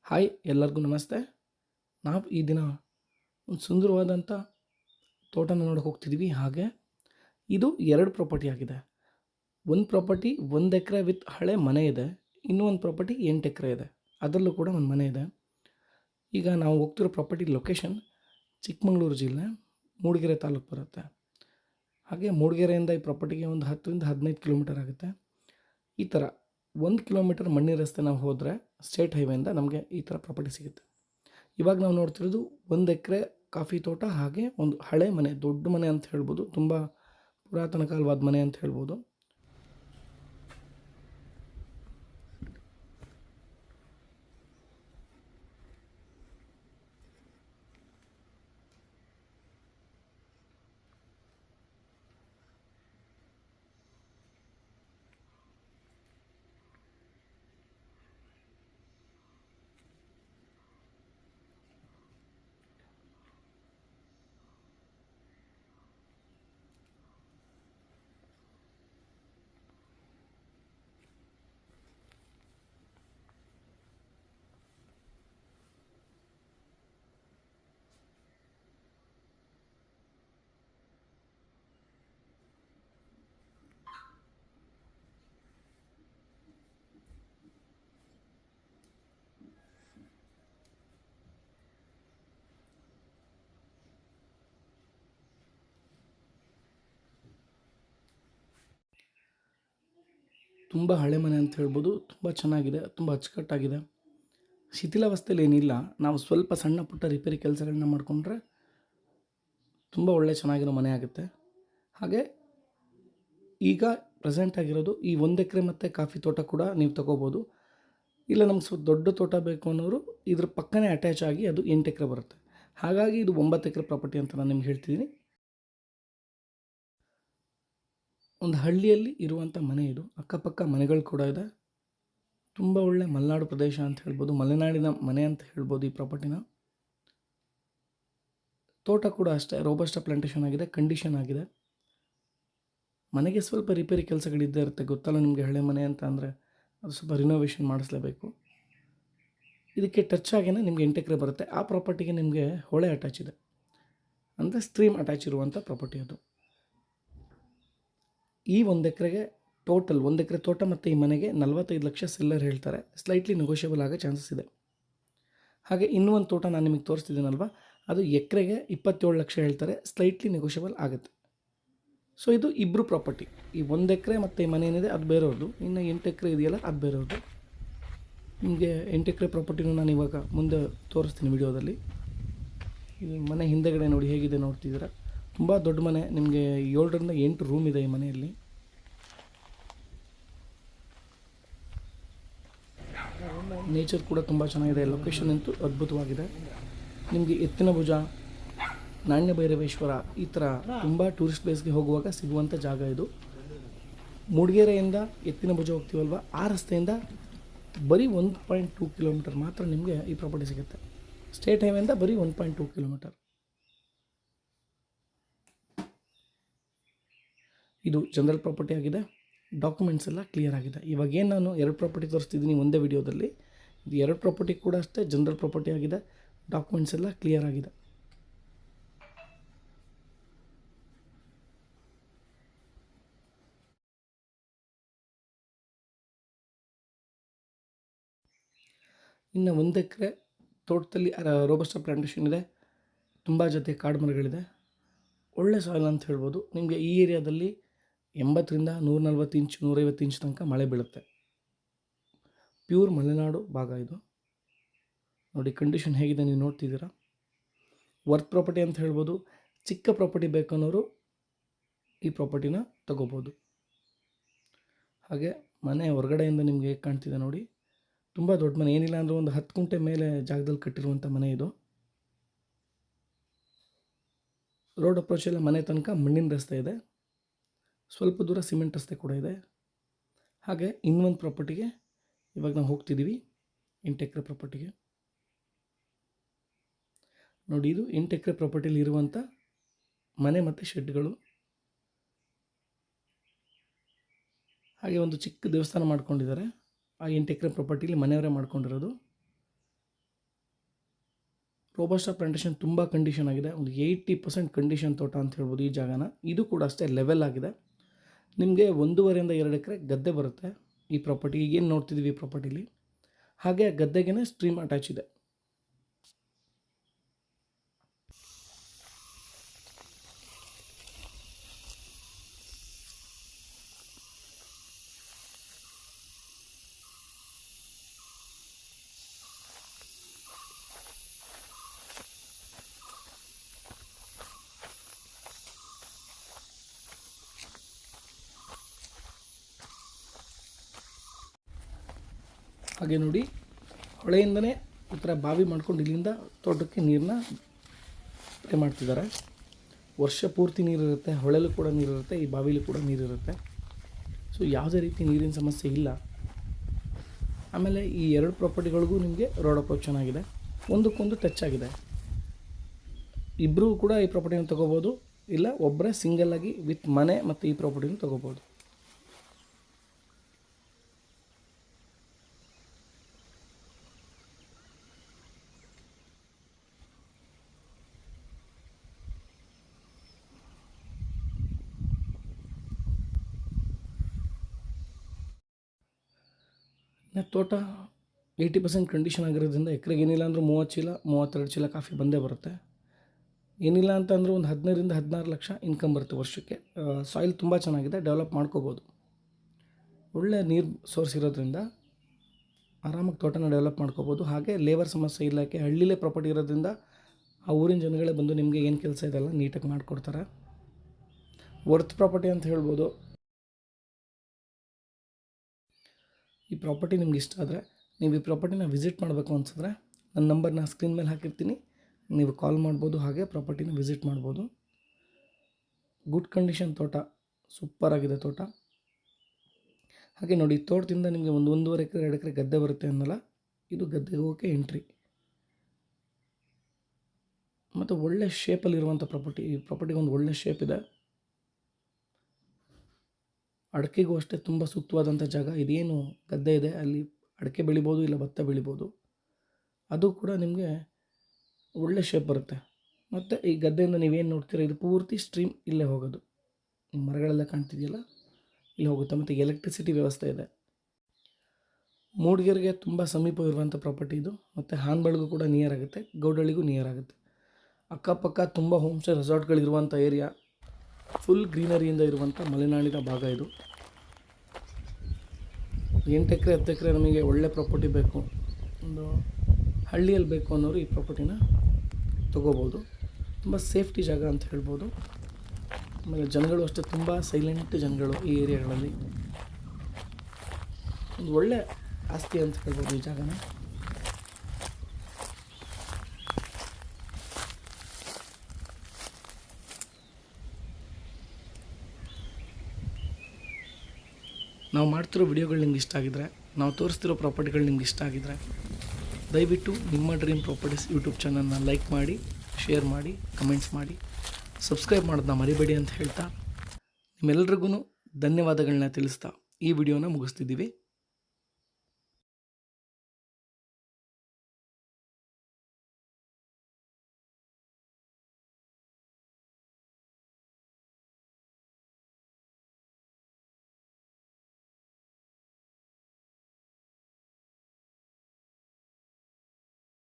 Hi ಎಲ್ಲರಿಗೂ ನಮಸ್ತೆ. ನಾವು ಈ ದಿನ ಒಂದು ಸುಂದರವಾದಂಥ ತೋಟನ ನೋಡೋಕೆ ಹೋಗ್ತಿದ್ದೀವಿ. ಹಾಗೆ ಇದು 2 ಪ್ರಾಪರ್ಟಿ ಆಗಿದೆ. ಒಂದು ಪ್ರಾಪರ್ಟಿ 1 ಎಕರೆ ವಿತ್ ಹಳೆ ಮನೆ ಇದೆ. ಇನ್ನೂ ಒಂದು ಪ್ರಾಪರ್ಟಿ 8 ಎಕರೆ ಇದೆ. ಅದರಲ್ಲೂ ಕೂಡ ಒಂದು ಮನೆ ಇದೆ. ಈಗ ನಾವು ಹೋಗ್ತಿರೋ ಪ್ರಾಪರ್ಟಿ ಲೊಕೇಶನ್ ಚಿಕ್ಕಮಗಳೂರು ಜಿಲ್ಲೆ ಮೂಡಿಗೆರೆ ತಾಲೂಕು ಬರುತ್ತೆ. ಹಾಗೆ ಮೂಡಿಗೆರೆಯಿಂದ ಈ ಪ್ರಾಪರ್ಟಿಗೆ ಒಂದು 10ರಿಂದ 15 ಕಿಲೋಮೀಟರ್ ಆಗುತ್ತೆ. ಈ ಥರ 1 ಕಿಲೋಮೀಟರ್ ಮಣ್ಣಿನ ರಸ್ತೆ ನಾವು ಹೋದರೆ ಸ್ಟೇಟ್ ಹೈವೇಯಿಂದ ನಮಗೆ ಈ ಥರ ಪ್ರಾಪರ್ಟಿ ಸಿಗುತ್ತೆ. ಇವಾಗ ನಾವು ನೋಡ್ತಿರೋದು 1 ಎಕರೆ ಕಾಫಿ ತೋಟ, ಹಾಗೆ ಒಂದು ಹಳೆ ಮನೆ, ದೊಡ್ಡ ಮನೆ ಅಂತ ಹೇಳ್ಬೋದು. ತುಂಬ ಪುರಾತನ ಕಾಲವಾದ ಮನೆ ಅಂತ ಹೇಳ್ಬೋದು. ತುಂಬ ಹಳೆ ಮನೆ ಅಂತ ಹೇಳ್ಬೋದು. ತುಂಬ ಚೆನ್ನಾಗಿದೆ, ತುಂಬ ಅಚ್ಚುಕಟ್ಟಾಗಿದೆ. ಶಿಥಿಲಾವಸ್ಥೆಯಲ್ಲಿ ಏನಿಲ್ಲ. ನಾವು ಸ್ವಲ್ಪ ಸಣ್ಣ ಪುಟ್ಟ ರಿಪೇರಿ ಕೆಲಸಗಳನ್ನ ಮಾಡಿಕೊಂಡ್ರೆ ತುಂಬ ಒಳ್ಳೆ ಚೆನ್ನಾಗಿರೋ ಮನೆ ಆಗುತ್ತೆ. ಹಾಗೆ ಈಗ ಪ್ರೆಸೆಂಟ್ ಆಗಿರೋದು ಈ 1 ಎಕರೆ ಮತ್ತು ಕಾಫಿ ತೋಟ ಕೂಡ ನೀವು ತೊಗೋಬೋದು. ಇಲ್ಲ ನಮ್ಗೆ ದೊಡ್ಡ ತೋಟ ಬೇಕು ಅನ್ನೋರು ಇದ್ರ ಪಕ್ಕನೇ ಅಟ್ಯಾಚ್ ಆಗಿ ಅದು 8 ಎಕರೆ ಬರುತ್ತೆ. ಹಾಗಾಗಿ ಇದು 9 ಎಕರೆ ಪ್ರಾಪರ್ಟಿ ಅಂತ ನಾನು ನಿಮ್ಗೆ ಹೇಳ್ತಿದ್ದೀನಿ. ಒಂದು ಹಳ್ಳಿಯಲ್ಲಿ ಇರುವಂಥ ಮನೆ ಇದು. ಅಕ್ಕಪಕ್ಕ ಮನೆಗಳು ಕೂಡ ಇದೆ. ತುಂಬ ಒಳ್ಳೆ ಮಲೆನಾಡು ಪ್ರದೇಶ ಅಂತ ಹೇಳ್ಬೋದು. ಮಲೆನಾಡಿನ ಮನೆ ಅಂತ ಹೇಳ್ಬೋದು ಈ ಪ್ರಾಪರ್ಟಿನ. ತೋಟ ಕೂಡ ಅಷ್ಟೇ ರೋಬಸ್ಟ ಪ್ಲಾಂಟೇಶನ್ ಆಗಿದೆ, ಕಂಡೀಷನ್ ಆಗಿದೆ. ಮನೆಗೆ ಸ್ವಲ್ಪ ರಿಪೇರಿ ಕೆಲಸಗಳಿದ್ದೇ ಇರುತ್ತೆ. ಗೊತ್ತಲ್ಲ ನಿಮಗೆ, ಹಳೆ ಮನೆ ಅಂತ ಅಂದರೆ ಅದು ಸ್ವಲ್ಪ ರಿನೋವೇಷನ್ ಮಾಡಿಸ್ಲೇಬೇಕು. ಇದಕ್ಕೆ ಟಚ್ ಆಗೇನೆ ನಿಮಗೆ 8 ಎಕರೆ ಬರುತ್ತೆ. ಆ ಪ್ರಾಪರ್ಟಿಗೆ ನಿಮಗೆ ಹೊಳೆ ಅಟ್ಯಾಚ್ ಇದೆ, ಅಂದರೆ ಸ್ಟ್ರೀಮ್ ಅಟ್ಯಾಚ್ ಇರುವಂಥ ಪ್ರಾಪರ್ಟಿ ಅದು. ಈ 1 ಎಕರೆಗೆ ಟೋಟಲ್ 1 ಎಕರೆ ತೋಟ ಮತ್ತು ಈ ಮನೆಗೆ 45 ಲಕ್ಷ ಸೆಲ್ಲರ್ ಹೇಳ್ತಾರೆ. ಸ್ಲೈಟ್ಲಿ ನೆಗೋಷಿಯಬಲ್ ಆಗೋ ಚಾನ್ಸಸ್ ಇದೆ. ಹಾಗೆ ಇನ್ನೂ ಒಂದು ತೋಟ ನಾನು ನಿಮಗೆ ತೋರಿಸ್ತಿದ್ದೀನಲ್ವ, ಅದು ಎಕರೆಗೆ 27 ಲಕ್ಷ ಹೇಳ್ತಾರೆ. ಸ್ಲೈಟ್ಲಿ ನೆಗೋಷಿಯಬಲ್ ಆಗುತ್ತೆ. ಸೊ ಇದು ಇಬ್ಬರು ಪ್ರಾಪರ್ಟಿ. ಈ 1 ಎಕರೆ ಮತ್ತು ಈ ಮನೆ ಏನಿದೆ ಅದು ಬೇರೆಯವ್ರದ್ದು. ಇನ್ನು 8 ಎಕರೆ ಇದೆಯಲ್ಲ ಅದು ಬೇರೆಯವ್ರದ್ದು. ನಿಮಗೆ 8 ಎಕರೆ ಪ್ರಾಪರ್ಟಿನೂ ನಾನು ಇವಾಗ ಮುಂದೆ ತೋರಿಸ್ತೀನಿ ವಿಡಿಯೋದಲ್ಲಿ. ಈ ಮನೆ ಹಿಂದೆಗಡೆ ನೋಡಿ ಹೇಗಿದೆ ನೋಡ್ತಿದ್ದೀರಾ. ತುಂಬ ದೊಡ್ಡ ಮನೆ. ನಿಮಗೆ 7ರಿಂದ 8 ರೂಮ್ ಇದೆ ಈ ಮನೆಯಲ್ಲಿ. ನೇಚರ್ ಕೂಡ ತುಂಬ ಚೆನ್ನಾಗಿದೆ. ಲೊಕೇಶನ್ ಅಂತೂ ಅದ್ಭುತವಾಗಿದೆ. ನಿಮಗೆ ಎತ್ತಿನ ಭುಜ, ನಾಣ್ಯ ಭೈರವೇಶ್ವರ ಈ ಥರ ತುಂಬ ಟೂರಿಸ್ಟ್ ಪ್ಲೇಸ್ಗೆ ಹೋಗುವಾಗ ಸಿಗುವಂಥ ಜಾಗ ಇದು. ಮೂಡಿಗೆರೆಯಿಂದ ಎತ್ತಿನ ಭುಜ ಹೋಗ್ತೀವಲ್ವ, ಆ ರಸ್ತೆಯಿಂದ ಬರೀ 1.2 ಕಿಲೋಮೀಟರ್ ಮಾತ್ರ ನಿಮಗೆ ಈ ಪ್ರಾಪರ್ಟಿ ಸಿಗುತ್ತೆ. ಸ್ಟೇಟ್ ಹೈವೇಯಿಂದ ಬರೀ 1.2 ಕಿಲೋಮೀಟರ್. ಇದು ಜನರಲ್ ಪ್ರಾಪರ್ಟಿ ಆಗಿದೆ. ಡಾಕ್ಯುಮೆಂಟ್ಸ್ ಎಲ್ಲ ಕ್ಲಿಯರ್ ಆಗಿದೆ. ಇವಾಗ ಏನು ನಾನು 2 ಪ್ರಾಪರ್ಟಿ ತೋರಿಸ್ತಿದ್ದೀನಿ ಒಂದೇ ವಿಡಿಯೋದಲ್ಲಿ. ಇದು 2 ಪ್ರಾಪರ್ಟಿ ಕೂಡ ಅಷ್ಟೇ ಜನರಲ್ ಪ್ರಾಪರ್ಟಿ ಆಗಿದೆ. ಡಾಕ್ಯುಮೆಂಟ್ಸ್ ಎಲ್ಲ ಕ್ಲಿಯರ್ ಆಗಿದೆ. ಇನ್ನು 1 ಎಕರೆ ತೋಟದಲ್ಲಿ ರೋಬಸ್ಟ ಪ್ಲಾಂಟೇಶನ್ ಇದೆ. ತುಂಬ ಜೊತೆ ಕಾಡು ಮರಗಳಿದೆ. ಒಳ್ಳೆ ಸಾಯಿಲ್ ಅಂತ ಹೇಳ್ಬೋದು. ನಿಮಗೆ ಈ ಏರಿಯಾದಲ್ಲಿ 80ರಿಂದ 140 ಇಂಚು 150 ಇಂಚು ತನಕ ಮಳೆ ಬೀಳುತ್ತೆ. ಪ್ಯೂರ್ ಮಲೆನಾಡು ಭಾಗ ಇದು. ನೋಡಿ ಕಂಡೀಷನ್ ಹೇಗಿದೆ ನೀವು ನೋಡ್ತಿದ್ದೀರಾ. ವರ್ತ್ ಪ್ರಾಪರ್ಟಿ ಅಂತ ಹೇಳ್ಬೋದು. ಚಿಕ್ಕ ಪ್ರಾಪರ್ಟಿ ಬೇಕನ್ನೋರು ಈ ಪ್ರಾಪರ್ಟಿನ ತಗೋಬೋದು. ಹಾಗೆ ಮನೆ ಹೊರಗಡೆಯಿಂದ ನಿಮಗೆ ಹೇಗೆ ಕಾಣ್ತಿದೆ ನೋಡಿ. ತುಂಬ ದೊಡ್ಡ ಮನೆ, ಏನಿಲ್ಲ ಅಂದರೆ ಒಂದು 10 ಗುಂಟೆ ಮೇಲೆ ಜಾಗದಲ್ಲಿ ಕಟ್ಟಿರುವಂಥ ಮನೆ ಇದು. ರೋಡ್ ಅಪ್ರೋಚ್ ಎಲ್ಲ ಮನೆ ತನಕ ಮಣ್ಣಿನ ರಸ್ತೆ ಇದೆ. ಸ್ವಲ್ಪ ದೂರ ಸಿಮೆಂಟ್ ರಸ್ತೆ ಕೂಡ ಇದೆ. ಹಾಗೆ ಇನ್ನೊಂದು ಪ್ರಾಪರ್ಟಿಗೆ ಇವಾಗ ನಾವು ಹೋಗ್ತಿದ್ದೀವಿ, 8 ಎಕರೆ ಪ್ರಾಪರ್ಟಿಗೆ. ನೋಡಿ ಇದು 8 ಎಕರೆ ಪ್ರಾಪರ್ಟಿಲಿ ಇರುವಂಥ ಮನೆ ಮತ್ತು ಶೆಡ್ಗಳು. ಹಾಗೆ ಒಂದು ಚಿಕ್ಕ ದೇವಸ್ಥಾನ ಮಾಡ್ಕೊಂಡಿದ್ದಾರೆ. ಆ 8 ಎಕರೆ ಪ್ರಾಪರ್ಟಿಲಿ ಮನೆಯವರೇ ಮಾಡ್ಕೊಂಡಿರೋದು. ರೋಬಸ್ಟಾ ಪ್ಲಾಂಟೇಶನ್ ತುಂಬ ಕಂಡೀಷನ್ ಆಗಿದೆ. ಒಂದು 80% ಕಂಡೀಷನ್ ತೋಟ ಅಂತ ಹೇಳ್ಬೋದು ಈ ಜಾಗನ. ಇದು ಕೂಡ ಅಷ್ಟೇ ಲೆವೆಲ್ ಆಗಿದೆ. ನಿಮಗೆ 1.5 ಇಂದ 2 ಎಕರೆ ಗದ್ದೆ ಬರುತ್ತೆ ಈ ಪ್ರಾಪರ್ಟಿ. ಈಗೇನು ನೋಡ್ತಿದ್ದೀವಿ ಈ ಪ್ರಾಪರ್ಟಿಲಿ, ಹಾಗೆ ಗದ್ದೆಗೇ ಸ್ಟ್ರೀಮ್ ಅಟ್ಯಾಚ್ ಇದೆ. ಹಾಗೆ ನೋಡಿ, ಹೊಳೆಯಿಂದನೇ ಈ ಥರ ಬಾವಿ ಮಾಡ್ಕೊಂಡು ಇಲ್ಲಿಂದ ತೋಟಕ್ಕೆ ನೀರನ್ನ ಸ್ಪ್ರೇ ಮಾಡ್ತಿದ್ದಾರೆ. ವರ್ಷ ಪೂರ್ತಿ ನೀರಿರುತ್ತೆ, ಹೊಳೆಲೂ ಕೂಡ ನೀರಿರುತ್ತೆ, ಈ ಬಾವಿಲೂ ಕೂಡ ನೀರಿರುತ್ತೆ. ಸೊ ಯಾವುದೇ ರೀತಿ ನೀರಿನ ಸಮಸ್ಯೆ ಇಲ್ಲ. ಆಮೇಲೆ ಈ 2 ಪ್ರಾಪರ್ಟಿಗಳಿಗೂ ನಿಮಗೆ ರೋಡ್ ಅಪ್ರೋಚ್ ಚೆನ್ನಾಗಿದೆ, ಒಂದಕ್ಕೊಂದು ಟಚ್ ಆಗಿದೆ. ಇಬ್ಬರೂ ಕೂಡ ಈ ಪ್ರಾಪರ್ಟಿನ ತೊಗೋಬೋದು, ಇಲ್ಲ ಒಬ್ಬರೇ ಸಿಂಗಲ್ಲಾಗಿ ವಿತ್ ಮನೆ ಮತ್ತು ಈ ಪ್ರಾಪರ್ಟಿನ ತೊಗೋಬೋದು. ತೋಟ 80% ಕಂಡೀಷನ್ ಆಗಿರೋದ್ರಿಂದ ಎಕರೆಗೆ ಏನಿಲ್ಲ ಅಂದರೂ 30 ಚೀಲ 32 ಚೀಲ ಕಾಫಿ ಬಂದೇ ಬರುತ್ತೆ. ಏನಿಲ್ಲ ಅಂತ ಅಂದರೂ ಒಂದು 15ರಿಂದ 16 ಲಕ್ಷ ಇನ್ಕಮ್ ಬರುತ್ತೆ ವರ್ಷಕ್ಕೆ. ಸಾಯಿಲ್ ತುಂಬ ಚೆನ್ನಾಗಿದೆ, ಡೆವಲಪ್ ಮಾಡ್ಕೋಬೋದು. ಒಳ್ಳೆ ನೀರು ಸೋರ್ಸ್ ಇರೋದ್ರಿಂದ ಆರಾಮಾಗಿ ತೋಟನ ಡೆವಲಪ್ ಮಾಡ್ಕೋಬೋದು. ಹಾಗೆ ಲೇಬರ್ ಸಮಸ್ಯೆ ಇಲ್ಲ, ಯಾಕೆ ಹಳ್ಳಿಲೇ ಪ್ರಾಪರ್ಟಿ ಇರೋದ್ರಿಂದ ಆ ಊರಿನ ಜನಗಳೇ ಬಂದು ನಿಮಗೆ ಏನು ಕೆಲಸ ಇದೆಲ್ಲ ನೀಟಾಗಿ ಮಾಡಿಕೊಡ್ತಾರೆ. ವರ್ತ್ ಪ್ರಾಪರ್ಟಿ ಅಂತ ಹೇಳ್ಬೋದು. ಈ ಪ್ರಾಪರ್ಟಿ ನಿಮ್ಗೆ ಇಷ್ಟ ಆದರೆ ನೀವು ಈ ಪ್ರಾಪರ್ಟಿನ ವಿಸಿಟ್ ಮಾಡಬೇಕು ಅನಿಸಿದ್ರೆ ನನ್ನ ನಂಬರ್ನ ಸ್ಕ್ರೀನ್ ಮೇಲೆ ಹಾಕಿರ್ತೀನಿ, ನೀವು ಕಾಲ್ ಮಾಡ್ಬೋದು, ಹಾಗೆ ಪ್ರಾಪರ್ಟಿನ ವಿಸಿಟ್ ಮಾಡ್ಬೋದು. ಗುಡ್ ಕಂಡೀಷನ್ ತೋಟ, ಸೂಪರಾಗಿದೆ ತೋಟ. ಹಾಗೆ ನೋಡಿ, ತೋಟದಿಂದ ನಿಮಗೆ 1.5 ಎಕರೆ 2 ಎಕರೆ ಗದ್ದೆ ಬರುತ್ತೆ ಅನ್ನಲ್ಲ, ಇದು ಗದ್ದೆಗೆ ಹೋಗೋಕ್ಕೆ ಎಂಟ್ರಿ. ಮತ್ತು ಒಳ್ಳೆ ಶೇಪಲ್ಲಿರುವಂಥ ಪ್ರಾಪರ್ಟಿ. ಈ ಪ್ರಾಪರ್ಟಿಗೆ ಒಂದು ಒಳ್ಳೆ ಶೇಪ್ ಇದೆ. ಅಡಿಕೆಗೂ ಅಷ್ಟೇ ತುಂಬ ಸೂಕ್ತವಾದಂಥ ಜಾಗ. ಇದೇನು ಗದ್ದೆ ಇದೆ ಅಲ್ಲಿ ಅಡಿಕೆ ಬೆಳಿಬೋದು, ಇಲ್ಲ ಭತ್ತ ಬೆಳಿಬೋದು. ಅದು ಕೂಡ ನಿಮಗೆ ಒಳ್ಳೆ ಶೇಪ್ ಬರುತ್ತೆ. ಮತ್ತು ಈ ಗದ್ದೆಯಿಂದ ನೀವೇನು ನೋಡ್ತೀರ, ಇದು ಪೂರ್ತಿ ಸ್ಟ್ರೀಮ್ ಇಲ್ಲೇ ಹೋಗೋದು. ಮರಗಳೆಲ್ಲ ಕಾಣ್ತಿದೆಯಲ್ಲ, ಇಲ್ಲಿ ಹೋಗುತ್ತೆ. ಮತ್ತು ಎಲೆಕ್ಟ್ರಿಸಿಟಿ ವ್ಯವಸ್ಥೆ ಇದೆ. ಮೂಡಿಗೆರೆಗೆ ತುಂಬ ಸಮೀಪವಿರುವಂಥ ಪ್ರಾಪರ್ಟಿ ಇದು. ಮತ್ತು ಹಾನಬಾಳ್ಗೂ ಕೂಡ ನಿಯರ್ ಆಗುತ್ತೆ, ಗೌಡಳ್ಳಿಗೂ ನಿಯರ್ ಆಗುತ್ತೆ. ಅಕ್ಕಪಕ್ಕ ತುಂಬ ಹೋಮ್ ಸ್ಟೇ ರೆಸಾರ್ಟ್ಗಳಿರುವಂಥ ಏರಿಯಾ, ಫುಲ್ ಗ್ರೀನರಿಯಿಂದ ಇರುವಂಥ ಮಲೆನಾಡಿನ ಭಾಗ ಇದು. 8 ಎಕರೆ 10 ಎಕರೆ ನಮಗೆ ಒಳ್ಳೆ ಪ್ರಾಪರ್ಟಿ ಬೇಕು, ಒಂದು ಹಳ್ಳಿಯಲ್ಲಿ ಬೇಕು ಅನ್ನೋರು ಈ ಪ್ರಾಪರ್ಟಿನ ತೊಗೋಬೋದು. ತುಂಬ ಸೇಫ್ಟಿ ಜಾಗ ಅಂತ ಹೇಳ್ಬೋದು. ಆಮೇಲೆ ಜನಗಳು ಅಷ್ಟೇ ತುಂಬ ಸೈಲೆಂಟ್ ಜನಗಳು ಈ ಏರಿಯಾಗಳಲ್ಲಿ. ಒಂದು ಒಳ್ಳೆ ಆಸ್ತಿ ಅಂತ ಹೇಳ್ಬೋದು ಈ ಜಾಗನ. ನಾವು ಮಾಡ್ತಿರೋ ವಿಡಿಯೋಗಳು ನಿಮ್ಗೆ ಇಷ್ಟ ಆಗಿದ್ರೆ, ನಾವು ತೋರಿಸ್ತಿರೋ ಪ್ರಾಪರ್ಟಿಗಳು ನಿಮ್ಗೆ ಇಷ್ಟ ಆಗಿದ್ರೆ, ದಯವಿಟ್ಟು ನಿಮ್ಮ ಡ್ರೀಮ್ ಪ್ರಾಪರ್ಟೀಸ್ ಯೂಟ್ಯೂಬ್ ಚಾನಲ್ನ ಲೈಕ್ ಮಾಡಿ, ಶೇರ್ ಮಾಡಿ, ಕಮೆಂಟ್ಸ್ ಮಾಡಿ, ಸಬ್ಸ್ಕ್ರೈಬ್ ಮಾಡೋದನ್ನ ಮರಿಬೇಡಿ ಅಂತ ಹೇಳ್ತಾ, ನಿಮ್ಮೆಲ್ರಿಗೂ ಧನ್ಯವಾದಗಳನ್ನ ತಿಳಿಸ್ತಾ ಈ ವಿಡಿಯೋನ ಮುಗಿಸ್ತಿದ್ದೀವಿ.